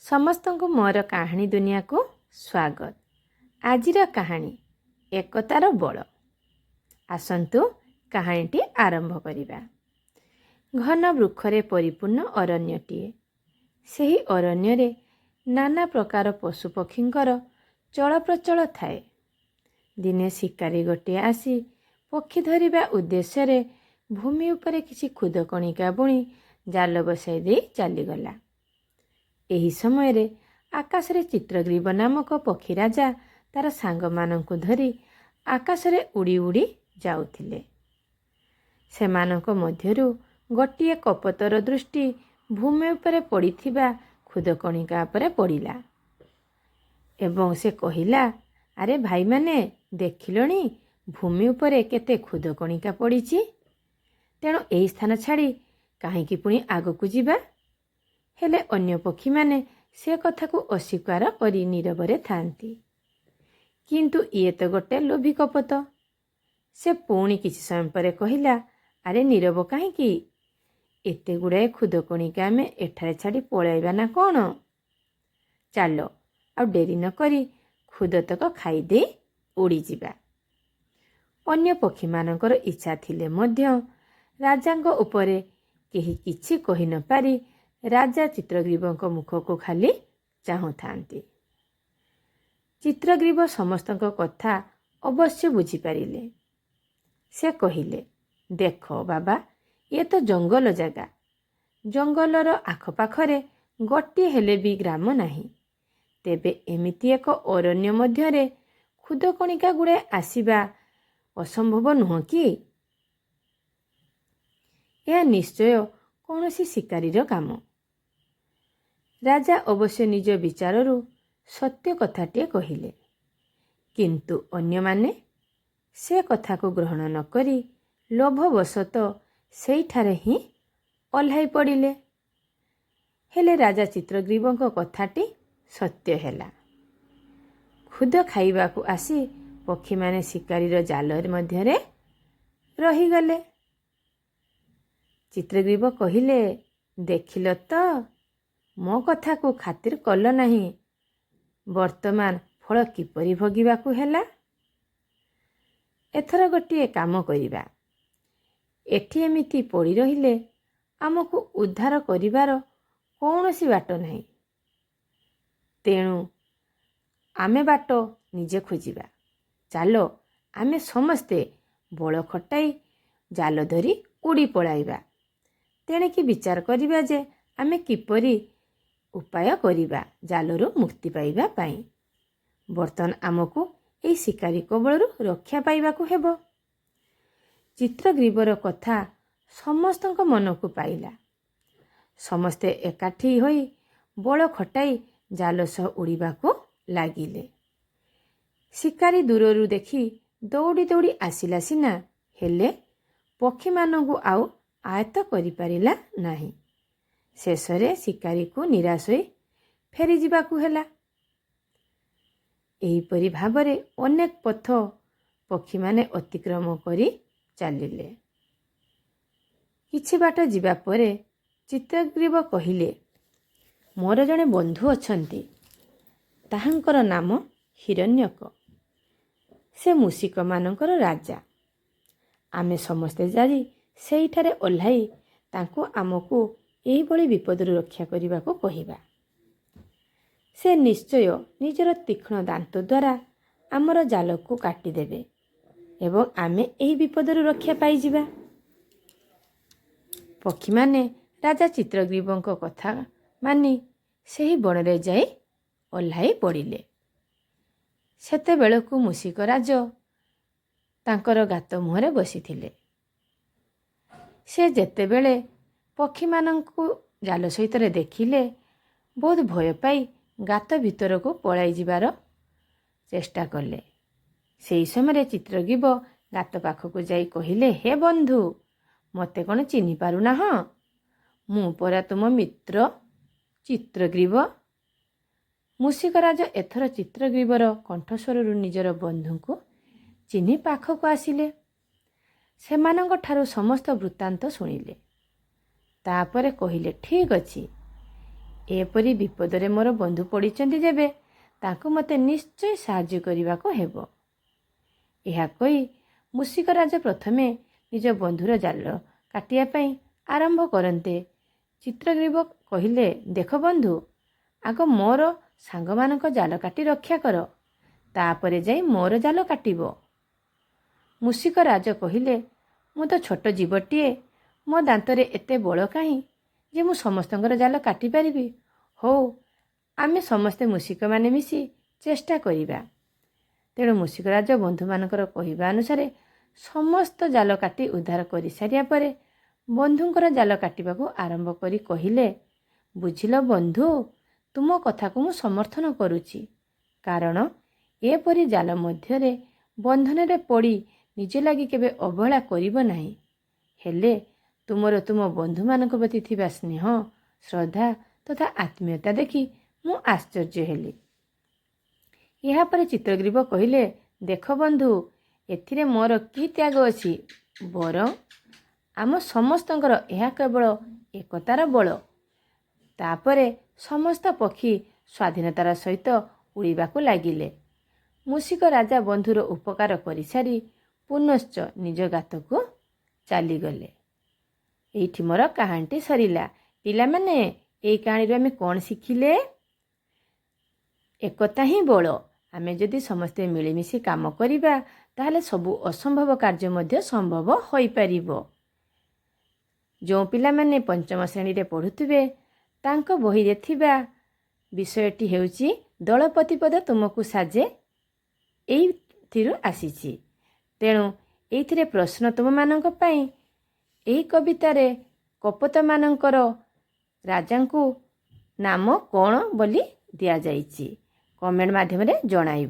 ସମସ୍ତଙ୍କୁ ମୋର କାହାଣୀ ଦୁନିଆକୁ ସ୍ୱାଗତ। ଆଜିର କାହାଣୀ ଏକତାର ବଳ। ଆସନ୍ତୁ କାହାଣୀଟି ଆରମ୍ଭ କରିବା। ଘନ ବୃକ୍ଷରେ ପରିପୂର୍ଣ୍ଣ ଅରଣ୍ୟଟିଏ। ସେହି ଅରଣ୍ୟରେ ନାନା ପ୍ରକାର ପଶୁପକ୍ଷୀଙ୍କର ଚଳପ୍ରଚଳ ଥାଏ। ଦିନେ ଶିକାରୀ ଗୋଟିଏ ଆସି ପକ୍ଷୀ ଧରିବା ଉଦ୍ଦେଶ୍ୟରେ ଭୂମି ଉପରେ କିଛି ଖୁଦକଣିକା ବୁଣି ଜାଲ ବସାଇ ଦେଇ ଚାଲିଗଲା। ଏହି ସମୟରେ ଆକାଶରେ ଚିତ୍ରଗ୍ରୀବ ନାମକ ପକ୍ଷୀ ରାଜା ତାର ସାଙ୍ଗମାନଙ୍କୁ ଧରି ଆକାଶରେ ଉଡ଼ି ଉଡ଼ି ଯାଉଥିଲେ। ସେମାନଙ୍କ ମଧ୍ୟରୁ ଗୋଟିଏ କପୋତର ଦୃଷ୍ଟି ଭୂମି ଉପରେ ପଡ଼ିଥିବା ଖୁଦକଣିକା ଉପରେ ପଡ଼ିଲା ଏବଂ ସେ କହିଲା, ଆରେ ଭାଇମାନେ, ଦେଖିଲଣି ଭୂମି ଉପରେ କେତେ ଖୁଦକଣିକା ପଡ଼ିଛି। ତେଣୁ ଏହି ସ୍ଥାନ ଛାଡ଼ି କାହିଁକି ପୁଣି ଆଗକୁ ଯିବା? ହେଲେ ଅନ୍ୟ ପକ୍ଷୀମାନେ ସେ କଥାକୁ ଅସ୍ୱୀକାର କରି ନୀରବରେ ଥାନ୍ତି। କିନ୍ତୁ ଇଏ ତ ଗୋଟେ ଲୋଭୀ କପୋତ। ସେ ପୁଣି କିଛି ସମୟ ପରେ କହିଲା, ଆରେ ନୀରବ କାହିଁକି? ଏତେ ଗୁଡ଼ାଏ ଖୁଦକଣିକା ଆମେ ଏଠାରେ ଛାଡ଼ି ପଳାଇବା ନା କ'ଣ? ଚାଲ ଆଉ ଡେରି ନ କରି ଖୁଦତକ ଖାଇଦେଇ ଉଡ଼ିଯିବା। ଅନ୍ୟ ପକ୍ଷୀମାନଙ୍କର ଇଚ୍ଛା ଥିଲେ ମଧ୍ୟ ରାଜାଙ୍କ ଉପରେ କେହି କିଛି କହି ନ ପାରି ରାଜା ଚିତ୍ରଗ୍ରୀବଙ୍କ ମୁଖକୁ ଖାଲି ଚାହୁଁଥାନ୍ତି। ଚିତ୍ରଗ୍ରୀବ ସମସ୍ତଙ୍କ କଥା ଅବଶ୍ୟ ବୁଝିପାରିଲେ। ସେ କହିଲେ, ଦେଖ ବାବା, ଇଏ ତ ଜଙ୍ଗଲ ଜାଗା। ଜଙ୍ଗଲର ଆଖପାଖରେ ଗୋଟିଏ ହେଲେ ବି ଗ୍ରାମ ନାହିଁ। ତେବେ ଏମିତି ଏକ ଅରଣ୍ୟ ମଧ୍ୟରେ ଖୁଦକଣିକା ଗୁଡ଼ାଏ ଆସିବା ଅସମ୍ଭବ ନୁହଁ କି? ଏହା ନିଶ୍ଚୟ କୌଣସି ଶିକାରୀର କାମ। ରାଜା ଅବଶ୍ୟ ନିଜ ବିଚାରରୁ ସତ୍ୟ କଥାଟିଏ କହିଲେ। କିନ୍ତୁ ଅନ୍ୟମାନେ ସେ କଥାକୁ ଗ୍ରହଣ ନ କରି ଲୋଭବଶତଃ ସେଇଠାରେ ହିଁ ଓହ୍ଲାଇ ପଡ଼ିଲେ। ହେଲେ ରାଜା ଚିତ୍ରଗ୍ରୀବଙ୍କ କଥାଟି ସତ୍ୟ ହେଲା। ଖୁଦ ଖାଇବାକୁ ଆସି ପକ୍ଷୀମାନେ ଶିକାରୀର ଜାଲ ମଧ୍ୟରେ ରହିଗଲେ। ଚିତ୍ରଗ୍ରୀବ କହିଲେ, ଦେଖିଲ ତ, ମୋ କଥାକୁ ଖାତିର କଲ ନାହିଁ। ବର୍ତ୍ତମାନ ଫଳ କିପରି ଭୋଗିବାକୁ ହେଲା? ଏଥର ଗୋଟିଏ କାମ କରିବା। ଏଠି ଏମିତି ପଡ଼ି ରହିଲେ ଆମକୁ ଉଦ୍ଧାର କରିବାର କୌଣସି ବାଟ ନାହିଁ। ତେଣୁ ଆମେ ବାଟ ନିଜେ ଖୋଜିବା। ଚାଲ ଆମେ ସମସ୍ତେ ବଳ ଖଟାଇ ଜାଲ ଧରି ଉଡ଼ି ପଳାଇବା। ତେଣିକି ବିଚାର କରିବା ଯେ ଆମେ କିପରି ଉପାୟ କରିବା ଜାଲରୁ ମୁକ୍ତି ପାଇବା ପାଇଁ। ବର୍ତ୍ତମାନ ଆମକୁ ଏହି ଶିକାରୀ କବଳରୁ ରକ୍ଷା ପାଇବାକୁ ହେବ। ଚିତ୍ରଗ୍ରୀବର କଥା ସମସ୍ତଙ୍କ ମନକୁ ପାଇଲା। ସମସ୍ତେ ଏକାଠି ହୋଇ ବଳ ଖଟାଇ ଜାଲ ସହ ଉଡ଼ିବାକୁ ଲାଗିଲେ। ଶିକାରୀ ଦୂରରୁ ଦେଖି ଦୌଡ଼ି ଦୌଡ଼ି ଆସିଲା ସିନା, ହେଲେ ପକ୍ଷୀମାନଙ୍କୁ ଆଉ ଆୟତ୍ତ କରିପାରିଲା ନାହିଁ। ଶେଷରେ ଶିକାରୀକୁ ନିରାଶ ହୋଇ ଫେରିଯିବାକୁ ହେଲା। ଏହିପରି ଭାବରେ ଅନେକ ପଥ ପକ୍ଷୀମାନେ ଅତିକ୍ରମ କରି ଚାଲିଲେ। କିଛି ବାଟ ଯିବା ପରେ ଚିତ୍ରଗ୍ରୀବ କହିଲେ, ମୋର ଜଣେ ବନ୍ଧୁ ଅଛନ୍ତି। ତାହାଙ୍କର ନାମ ହିରଣ୍ୟକ। ସେ ମୂଷିକମାନଙ୍କର ରାଜା। ଆମେ ସମସ୍ତେ ଯାଇ ସେଇଠାରେ ଓହ୍ଲାଇ ତାଙ୍କୁ ଆମକୁ ଏହିଭଳି ବିପଦରୁ ରକ୍ଷା କରିବାକୁ କହିବା। ସେ ନିଶ୍ଚୟ ନିଜର ତୀକ୍ଷ୍ଣ ଦାନ୍ତ ଦ୍ୱାରା ଆମର ଜାଲକୁ କାଟିଦେବେ ଏବଂ ଆମେ ଏହି ବିପଦରୁ ରକ୍ଷା ପାଇଯିବା। ପକ୍ଷୀମାନେ ରାଜା ଚିତ୍ରଗ୍ରୀବଙ୍କ କଥା ମାନି ସେହି ବଣରେ ଯାଇ ଓହ୍ଲାଇ ପଡ଼ିଲେ। ସେତେବେଳକୁ ମୂଷିକରାଜ ତାଙ୍କର ଗାତ ମୁହଁରେ ବସିଥିଲେ। ସେ ଯେତେବେଳେ ପକ୍ଷୀମାନଙ୍କୁ ଜାଲ ସହିତରେ ଦେଖିଲେ, ବହୁତ ଭୟ ପାଇ ଗାତ ଭିତରକୁ ପଳାଇ ଯିବାର ଚେଷ୍ଟା କଲେ। ସେହି ସମୟରେ ଚିତ୍ରଗ୍ରୀବ ଗାତ ପାଖକୁ ଯାଇ କହିଲେ, ହେ ବନ୍ଧୁ, ମୋତେ କ'ଣ ଚିହ୍ନି ପାରୁନାହଁ? ମୁଁ ପରା ତୁମ ମିତ୍ର ଚିତ୍ରଗ୍ରୀବ। ମୂଷିକରାଜ ଏଥର ଚିତ୍ରଗ୍ରୀବର କଣ୍ଠସ୍ୱରରୁ ନିଜର ବନ୍ଧୁଙ୍କୁ ଚିହ୍ନି ପାଖକୁ ଆସିଲେ। ସେମାନଙ୍କ ଠାରୁ ସମସ୍ତ ବୃତ୍ତାନ୍ତ ଶୁଣିଲେ। ତାପରେ କହିଲେ, ଠିକ୍ ଅଛି, ଏପରି ବିପଦରେ ମୋର ବନ୍ଧୁ ପଡ଼ିଛନ୍ତି ଯେବେ ତାଙ୍କୁ ମୋତେ ନିଶ୍ଚୟ ସାହାଯ୍ୟ କରିବାକୁ ହେବ। ଏହା କହି ମୂଷିକରାଜ ପ୍ରଥମେ ନିଜ ବନ୍ଧୁର ଜାଲ କାଟିବା ପାଇଁ ଆରମ୍ଭ କରନ୍ତେ ଚିତ୍ରଗ୍ରୀବ କହିଲେ, ଦେଖ ବନ୍ଧୁ, ଆଗ ମୋର ସାଙ୍ଗମାନଙ୍କ ଜାଲ କାଟି ରକ୍ଷା କର, ତାପରେ ଯାଇ ମୋର ଜାଲ କାଟିବ। ମୂଷିକରାଜ କହିଲେ, ମୁଁ ତ ଛୋଟ ଜୀବଟିଏ, ମୋ ଦାନ୍ତରେ ଏତେ ବଳ କାହିଁ ଯେ ମୁଁ ସମସ୍ତଙ୍କର ଜାଲ କାଟିପାରିବି। ହଉ, ଆମେ ସମସ୍ତେ ମୂଷିକମାନେ ମିଶି ଚେଷ୍ଟା କରିବା। ତେଣୁ ମୂଷିକରାଜ ବନ୍ଧୁମାନଙ୍କର କହିବା ଅନୁସାରେ ସମସ୍ତ ଜାଲ କାଟି ଉଦ୍ଧାର କରିସାରିବା ପରେ ବନ୍ଧୁଙ୍କର ଜାଲ କାଟିବାକୁ ଆରମ୍ଭ କରି କହିଲେ, ବୁଝିଲ ବନ୍ଧୁ, ତୁମ କଥାକୁ ମୁଁ ସମର୍ଥନ କରୁଛି, କାରଣ ଏପରି ଜାଲ ମଧ୍ୟରେ ବନ୍ଧନରେ ପଡ଼ି ନିଜ ଲାଗି କେବେ ଅବହେଳା କରିବ ନାହିଁ। ହେଲେ ତୁମର ତୁମ ବନ୍ଧୁମାନଙ୍କ ପ୍ରତି ଥିବା ସ୍ନେହ, ଶ୍ରଦ୍ଧା ତଥା ଆତ୍ମୀୟତା ଦେଖି ମୁଁ ଆଶ୍ଚର୍ଯ୍ୟ ହେଲି। ଏହାପରେ ଚିତ୍ରଗ୍ରୀବ କହିଲେ, ଦେଖ ବନ୍ଧୁ, ଏଥିରେ ମୋର କି ତ୍ୟାଗ ଅଛି, ବରଂ ଆମ ସମସ୍ତଙ୍କର ଏହା କେବଳ ଏକତାର ବଳ। ତାପରେ ସମସ୍ତ ପକ୍ଷୀ ସ୍ୱାଧୀନତାର ସହିତ ଉଡ଼ିବାକୁ ଲାଗିଲେ। ମୂଷିକ ରାଜା ବନ୍ଧୁର ଉପକାର କରିସାରି ପୁନଶ୍ଚ ନିଜ ଗାତକୁ ଚାଲିଗଲେ। ଏଇଠି ମୋର କାହାଣୀଟି ସରିଲା। ପିଲାମାନେ, ଏଇ କାହାଣୀରୁ ଆମେ କ'ଣ ଶିଖିଲେ? ଏକତା ହିଁ ବଳ। ଆମେ ଯଦି ସମସ୍ତେ ମିଳିମିଶି କାମ କରିବା ତାହେଲେ ସବୁ ଅସମ୍ଭବ କାର୍ଯ୍ୟ ମଧ୍ୟ ସମ୍ଭବ ହୋଇପାରିବ। ଯେଉଁ ପିଲାମାନେ ପଞ୍ଚମ ଶ୍ରେଣୀରେ ପଢ଼ୁଥିବେ ତାଙ୍କ ବହିରେ ଥିବା ବିଷୟଟି ହେଉଛି ଦଳପତିପଦ ତୁମକୁ ସାଜେ, ଏଇଥିରୁ ଆସିଛି। ତେଣୁ ଏଇଥିରେ ପ୍ରଶ୍ନ ତୁମମାନଙ୍କ ପାଇଁ, ଏହି କବିତାରେ କପୋତମାନଙ୍କର ରାଜାଙ୍କୁ ନାମ କ'ଣ ବୋଲି ଦିଆଯାଇଛି? କମେଣ୍ଟ ମାଧ୍ୟମରେ ଜଣାଇବ।